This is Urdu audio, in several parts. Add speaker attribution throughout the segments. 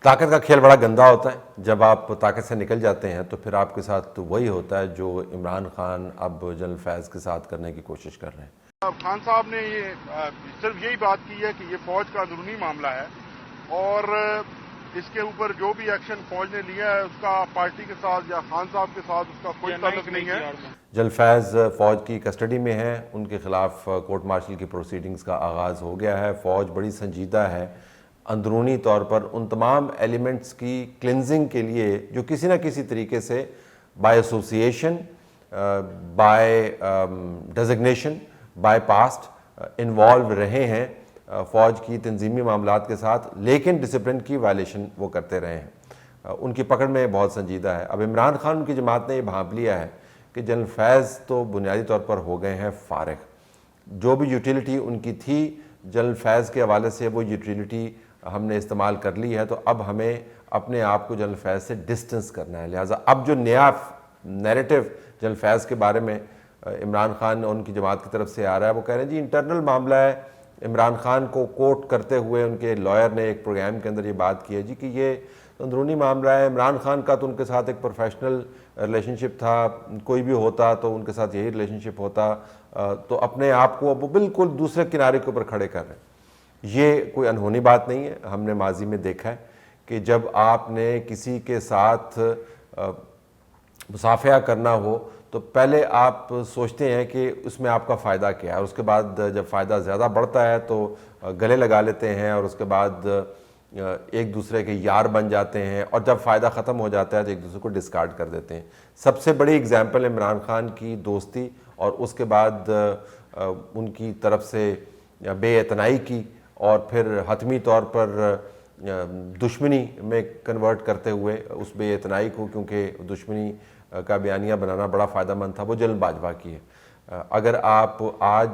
Speaker 1: طاقت کا کھیل بڑا گندا ہوتا ہے. جب آپ طاقت سے نکل جاتے ہیں تو پھر آپ کے ساتھ وہی ہوتا ہے جو عمران خان اب جنرل فیض کے ساتھ کرنے کی کوشش کر رہے ہیں.
Speaker 2: خان صاحب نے صرف یہی بات کی ہے کہ یہ فوج کا اندرونی معاملہ ہے اور اس کے اوپر جو بھی ایکشن فوج نے لیا ہے اس کا پارٹی کے ساتھ یا خان صاحب کے ساتھ اس کا کوئی تعلق نہیں ہے.
Speaker 1: جنرل فیض فوج کی کسٹڈی میں ہیں. ان کے خلاف کورٹ مارشل کی پروسیڈنگز کا آغاز ہو گیا ہے. فوج بڑی سنجیدہ ہے اندرونی طور پر ان تمام ایلیمنٹس کی کلینزنگ کے لیے جو کسی نہ کسی طریقے سے by association, by designation, by past involve رہے ہیں فوج کی تنظیمی معاملات کے ساتھ، لیکن ڈسپلن کی وائلیشن وہ کرتے رہے ہیں. ان کی پکڑ میں بہت سنجیدہ ہے. اب عمران خان ان کی جماعت نے یہ بھانپ لیا ہے کہ جنرل فیض تو بنیادی طور پر ہو گئے ہیں فارغ. جو بھی یوٹیلیٹی ان کی تھی جنرل فیض کے حوالے سے وہ یوٹیلیٹی ہم نے استعمال کر لی ہے، تو اب ہمیں اپنے آپ کو جنرل فیض سے ڈسٹنس کرنا ہے. لہٰذا اب جو نیا نیریٹو جنرل فیض کے بارے میں عمران خان اور ان کی جماعت کی طرف سے آ رہا ہے، وہ کہہ رہے ہیں جی انٹرنل معاملہ ہے. عمران خان کو کوٹ کرتے ہوئے ان کے لائر نے ایک پروگرام کے اندر یہ بات کی ہے جی کہ یہ اندرونی معاملہ ہے. عمران خان کا تو ان کے ساتھ ایک پروفیشنل ریلیشن شپ تھا، کوئی بھی ہوتا تو ان کے ساتھ یہی ریلیشن شپ ہوتا، تو اپنے آپ کو وہ بالکل دوسرے کنارے کے اوپر کھڑے کر رہے ہیں. یہ کوئی انہونی بات نہیں ہے. ہم نے ماضی میں دیکھا ہے کہ جب آپ نے کسی کے ساتھ مصافحہ کرنا ہو تو پہلے آپ سوچتے ہیں کہ اس میں آپ کا فائدہ کیا ہے، اور اس کے بعد جب فائدہ زیادہ بڑھتا ہے تو گلے لگا لیتے ہیں، اور اس کے بعد ایک دوسرے کے یار بن جاتے ہیں، اور جب فائدہ ختم ہو جاتا ہے تو ایک دوسرے کو ڈسکارڈ کر دیتے ہیں. سب سے بڑی اگزامپل عمران خان کی دوستی اور اس کے بعد ان کی طرف سے بے اعتنائی کی اور پھر حتمی طور پر دشمنی میں کنورٹ کرتے ہوئے اس بے اعتنائی کو، کیونکہ دشمنی کا بیانیہ بنانا بڑا فائدہ مند تھا، وہ جنرل باجوہ کی ہے. اگر آپ آج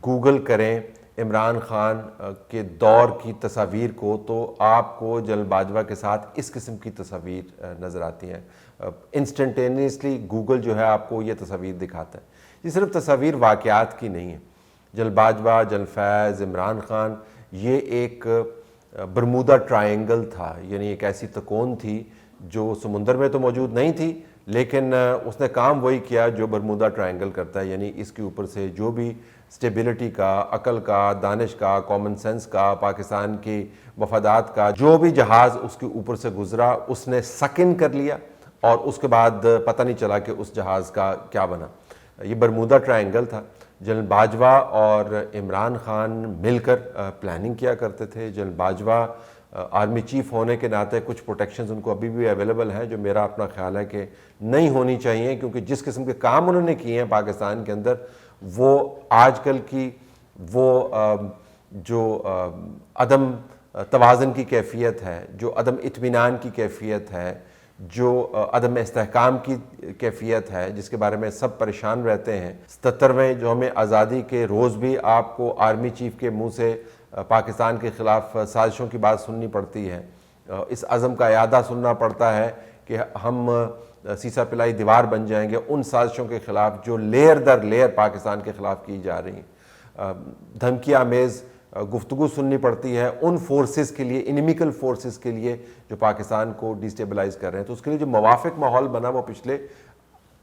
Speaker 1: گوگل کریں عمران خان کے دور کی تصاویر کو تو آپ کو جنرل باجوہ کے ساتھ اس قسم کی تصاویر نظر آتی ہیں. انسٹنٹینیسلی گوگل جو ہے آپ کو یہ تصاویر دکھاتا ہے. یہ صرف تصاویر واقعات کی نہیں ہے. جنرل باجوہ، جنرل فیض، عمران خان، یہ ایک برمودا ٹرائنگل تھا، یعنی ایک ایسی تکون تھی جو سمندر میں تو موجود نہیں تھی، لیکن اس نے کام وہی کیا جو برمودا ٹرائنگل کرتا ہے. یعنی اس کے اوپر سے جو بھی سٹیبلٹی کا، عقل کا، دانش کا، کامن سینس کا، پاکستان کی مفادات کا جو بھی جہاز اس کے اوپر سے گزرا اس نے سکن کر لیا، اور اس کے بعد پتہ نہیں چلا کہ اس جہاز کا کیا بنا. یہ برمودا ٹرائنگل تھا. جنرل باجوہ اور عمران خان مل کر پلاننگ کیا کرتے تھے. جنرل باجوہ آرمی چیف ہونے کے ناطے کچھ پروٹیکشنز ان کو ابھی بھی اویلیبل ہیں جو میرا اپنا خیال ہے کہ نہیں ہونی چاہیے، کیونکہ جس قسم کے کام انہوں نے کیے ہیں پاکستان کے اندر، وہ آج کل کی وہ جو عدم توازن کی کیفیت ہے، جو عدم اطمینان کی کیفیت ہے، جو عدم استحکام کی کیفیت ہے، جس کے بارے میں سب پریشان رہتے ہیں. 77ویں یوم آزادی کے روز بھی آپ کو آرمی چیف کے منہ سے پاکستان کے خلاف سازشوں کی بات سننی پڑتی ہے. اس عزم کا اعادہ سننا پڑتا ہے کہ ہم سیسا پلائی دیوار بن جائیں گے ان سازشوں کے خلاف جو لیئر در لیئر پاکستان کے خلاف کی جا رہی ہیں. دھمکی آمیز گفتگو سننی پڑتی ہے ان فورسز کے لیے، انیمیکل فورسز کے لیے جو پاکستان کو ڈیسٹیبلائز کر رہے ہیں. تو اس کے لیے جو موافق ماحول بنا وہ پچھلے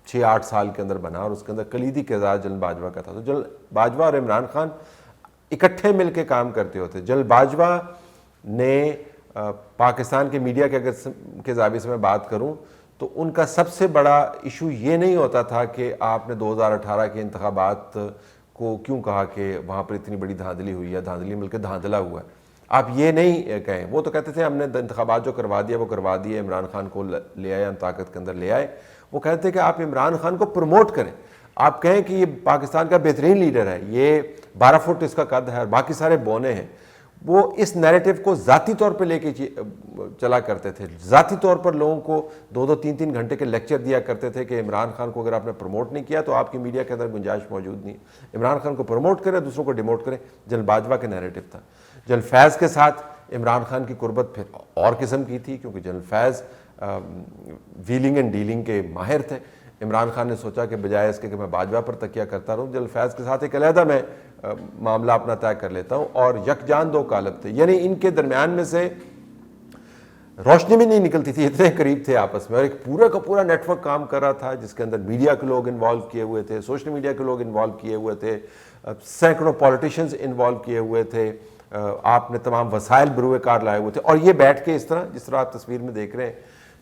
Speaker 1: 6-8 سال کے اندر بنا، اور اس کے اندر کلیدی کردار جنرل باجوہ کا تھا. تو جنرل باجوہ اور عمران خان اکٹھے مل کے کام کرتے ہوتے. جنرل باجوہ نے پاکستان کے میڈیا کے اگر کے زاویے سے میں بات کروں تو ان کا سب سے بڑا ایشو یہ نہیں ہوتا تھا کہ آپ نے 2018 کے انتخابات کو کیوں کہا کہ وہاں پر اتنی بڑی دھاندلی ہوئی ہے، دھاندلی مل کے دھاندلا ہوا ہے. آپ یہ نہیں کہیں. وہ تو کہتے تھے ہم نے انتخابات جو کروا دیا وہ کروا دیے، عمران خان کو لے آئے، ہم طاقت کے اندر لے آئے. وہ کہتے ہیں کہ آپ عمران خان کو پروموٹ کریں، آپ کہیں کہ یہ پاکستان کا بہترین لیڈر ہے، یہ 12 فٹ اس کا قد ہے اور باقی سارے بونے ہیں. وہ اس نیریٹو کو ذاتی طور پہ لے کے چلا کرتے تھے. ذاتی طور پر لوگوں کو 2-3 گھنٹے کے لیکچر دیا کرتے تھے کہ عمران خان کو اگر آپ نے پروموٹ نہیں کیا تو آپ کی میڈیا کے اندر گنجائش موجود نہیں. عمران خان کو پروموٹ کریں، دوسروں کو ڈیموٹ کریں. جنرل باجوہ کے نیریٹو تھا. جنرل فیض کے ساتھ عمران خان کی قربت پھر اور قسم کی تھی، کیونکہ General Faiz wheeling and dealing کے ماہر تھے. عمران خان نے سوچا کہ بجائے اس کے کہ میں باجوہ پر تکیہ کرتا رہوں، جنرل فیض کے ساتھ ایک علیحدہ میں معاملہ اپنا طے کر لیتا ہوں. اور یکجان 2 قالب تھے، یعنی ان کے درمیان میں سے روشنی بھی نہیں نکلتی تھی، اتنے قریب تھے آپس میں، اور ایک پورا کا پورا نیٹ ورک کام کر رہا تھا جس کے اندر میڈیا کے لوگ انوالو کیے ہوئے تھے، سوشل میڈیا کے لوگ انوالو کیے ہوئے تھے، سینکڑوں پولیٹیشینز انوالو کیے ہوئے تھے، آپ نے تمام وسائل بروئے کار لائے ہوئے تھے، اور یہ بیٹھ کے اس طرح جس طرح آپ تصویر میں دیکھ رہے ہیں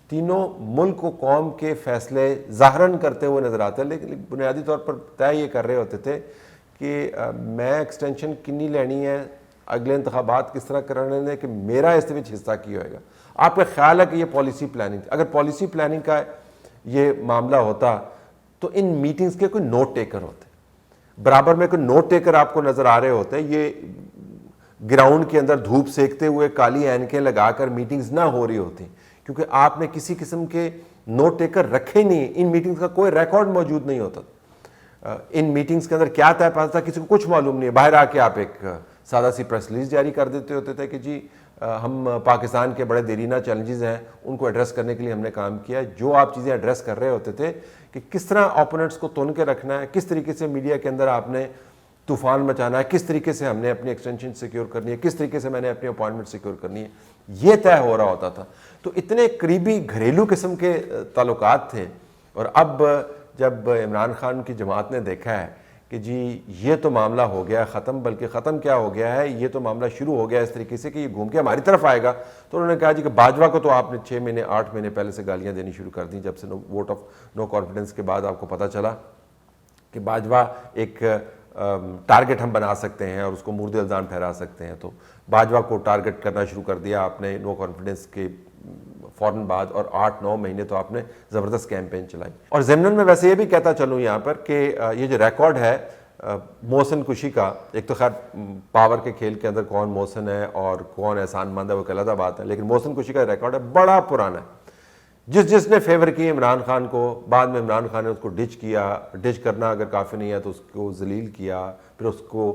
Speaker 1: تینوں ملک و قوم کے فیصلے ظاہراً کرتے ہوئے نظر آتے ہیں، لیکن بنیادی طور پر طے یہ کر رہے ہوتے تھے کہ میں ایکسٹینشن کنی لینی ہے، اگلے انتخابات کس طرح کرانے ہیں، کہ میرا اس وچ حصہ کی ہوئے گا۔ آپ کا خیال ہے کہ یہ پالیسی پلاننگ، اگر پالیسی پلاننگ کا یہ معاملہ ہوتا تو ان میٹنگز کے کوئی نوٹ ٹیکر ہوتے، برابر میں کوئی نوٹ ٹیکر آپ کو نظر آ رہے ہوتے، یہ گراؤنڈ کے اندر دھوپ سیکتے ہوئے کالی اینکیں لگا کر میٹنگز نہ ہو رہی ہوتی، کیونکہ آپ نے کسی قسم کے نوٹ ٹیکر رکھے نہیں، ان میٹنگز کا کوئی ریکارڈ موجود نہیں ہوتا۔ ان میٹنگز کے اندر کیا طے پاتا تھا کسی کو کچھ معلوم نہیں ہے، باہر آ کے آپ ایک سادہ سی پریس ریلیز جاری کر دیتے ہوتے تھے کہ جی ہم پاکستان کے بڑے دیرینہ چیلنجز ہیں ان کو ایڈریس کرنے کے لیے ہم نے کام کیا۔ جو آپ چیزیں ایڈریس کر رہے ہوتے تھے کہ کس طرح اوپوننٹس کو تن کے رکھنا ہے، کس طریقے سے میڈیا کے اندر آپ نے طوفان مچانا ہے، کس طریقے سے ہم نے اپنی ایکسٹینشن سیکیور کرنی ہے، کس طریقے سے میں نے اپنی اپوائنٹمنٹ سیکیور کرنی ہے، یہ طے ہو رہا ہوتا تھا۔ تو اتنے قریبی گھریلو قسم کے تعلقات تھے، اور اب جب عمران خان کی جماعت نے دیکھا ہے کہ جی یہ تو معاملہ ہو گیا ختم، بلکہ ختم کیا ہو گیا ہے، یہ تو معاملہ شروع ہو گیا اس طریقے سے کہ یہ گھوم کے ہماری طرف آئے گا، تو انہوں نے کہا جی کہ باجوہ کو تو آپ نے 6 مہینے 8 مہینے پہلے سے گالیاں دینی شروع کر دیں، جب سے ووٹ آف نو کانفیڈنس کے بعد آپ کو پتہ چلا کہ باجوہ ایک ٹارگٹ ہم بنا سکتے ہیں اور اس کو مورد الزام ٹھہرا سکتے ہیں، تو باجوہ کو ٹارگٹ کرنا شروع کر دیا آپ نے نو کانفیڈنس کے فوراً بعد، اور 8-9 مہینے تو آپ نے زبردست کیمپین چلائی۔ اور ضمن میں ویسے یہ بھی کہتا چلوں یہاں پر کہ یہ جو ریکارڈ ہے محسن کشی کا، ایک تو خیر پاور کے کھیل کے اندر کون محسن ہے اور کون احسان مند ہے وہ ایک علیحدہ بات ہے، لیکن محسن کشی کا ریکارڈ ہے بڑا پرانا ہے۔ جس نے فیور کی عمران خان کو، بعد میں عمران خان نے اس کو ڈچ کیا، ڈچ کرنا اگر کافی نہیں ہے تو اس کو ذلیل کیا، پھر اس کو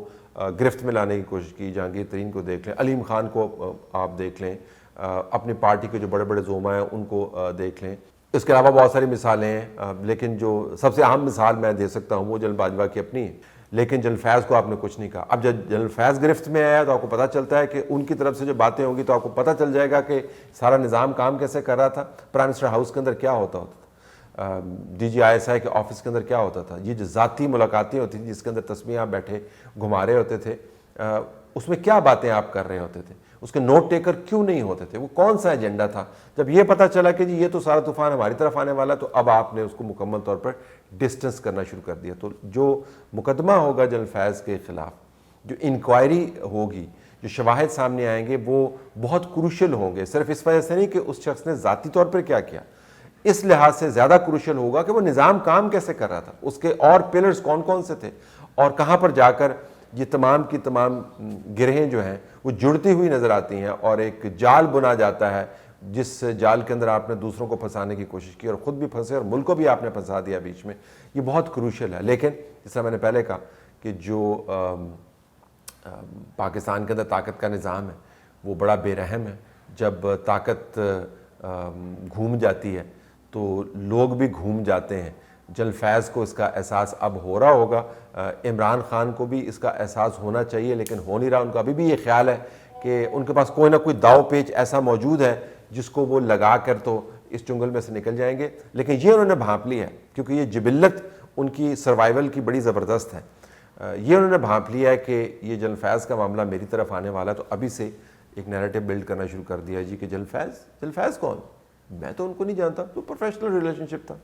Speaker 1: گرفت میں لانے کی کوشش کی۔ جہانگیر ترین کو دیکھ لیں، علیم خان کو آپ دیکھ لیں، اپنی پارٹی کے جو بڑے بڑے زعما ہیں ان کو دیکھ لیں، اس کے علاوہ بہت ساری مثالیں ہیں، لیکن جو سب سے اہم مثال میں دے سکتا ہوں وہ جنرل باجوہ کی اپنی ہے۔ لیکن جنرل فیض کو آپ نے کچھ نہیں کہا۔ اب جب جنرل فیض گرفت میں آیا تو آپ کو پتہ چلتا ہے کہ ان کی طرف سے جو باتیں ہوں گی تو آپ کو پتہ چل جائے گا کہ سارا نظام کام کیسے کر رہا تھا، پرائم منسٹر ہاؤس کے اندر کیا ہوتا تھا، D G I S I کے آفس کے اندر کیا ہوتا تھا، یہ جو ذاتی ملاقاتیں ہوتی تھیں جس کے اندر تسمیہ آپ بیٹھے گھما رہے ہوتے تھے، اس میں کیا باتیں آپ کر رہے ہوتے تھے، اس کے نوٹ ٹیکر کیوں نہیں ہوتے تھے، وہ کون سا ایجنڈا تھا۔ جب یہ پتہ چلا کہ جی یہ تو سارا طوفان ہماری طرف آنے والا، تو اب آپ نے اس کو مکمل طور پر ڈسٹنس کرنا شروع کر دیا۔ تو جو مقدمہ ہوگا جنرل فیض کے خلاف، جو انکوائری ہوگی، جو شواہد سامنے آئیں گے، وہ بہت کروشل ہوں گے، صرف اس وجہ سے نہیں کہ اس شخص نے ذاتی طور پر کیا کیا، اس لحاظ سے زیادہ کروشل ہوگا کہ وہ نظام کام کیسے کر رہا تھا، اس کے اور پلرز کون کون سے تھے، اور کہاں پر جا کر یہ تمام کی تمام گرہیں جو ہیں وہ جڑتی ہوئی نظر آتی ہیں، اور ایک جال بنا جاتا ہے جس جال کے اندر آپ نے دوسروں کو پھنسانے کی کوشش کی اور خود بھی پھنسے اور ملک کو بھی آپ نے پھنسا دیا بیچ میں۔ یہ بہت کروشل ہے، لیکن جس طرح میں نے پہلے کہا کہ جو پاکستان کے اندر طاقت کا نظام ہے وہ بڑا بے رحم ہے۔ جب طاقت گھوم جاتی ہے تو لوگ بھی گھوم جاتے ہیں۔ جنرل فیض کو اس کا احساس اب ہو رہا ہوگا، عمران خان کو بھی اس کا احساس ہونا چاہیے، لیکن ہو نہیں رہا۔ ان کا ابھی بھی یہ خیال ہے کہ ان کے پاس کوئی نہ کوئی داؤ پیچ ایسا موجود ہے جس کو وہ لگا کر تو اس چنگل میں سے نکل جائیں گے، لیکن یہ انہوں نے بھانپ لی ہے کیونکہ یہ جبلت ان کی سروائیول کی بڑی زبردست ہے۔ یہ انہوں نے بھانپ لیا ہے کہ یہ جنرل فیض کا معاملہ میری طرف آنے والا ہے، تو ابھی سے ایک نیریٹو بلڈ کرنا شروع کر دیا جی کہ جنرل فیض کون؟ میں تو ان کو نہیں جانتا، تو پروفیشنل ریلیشن شپ تھا۔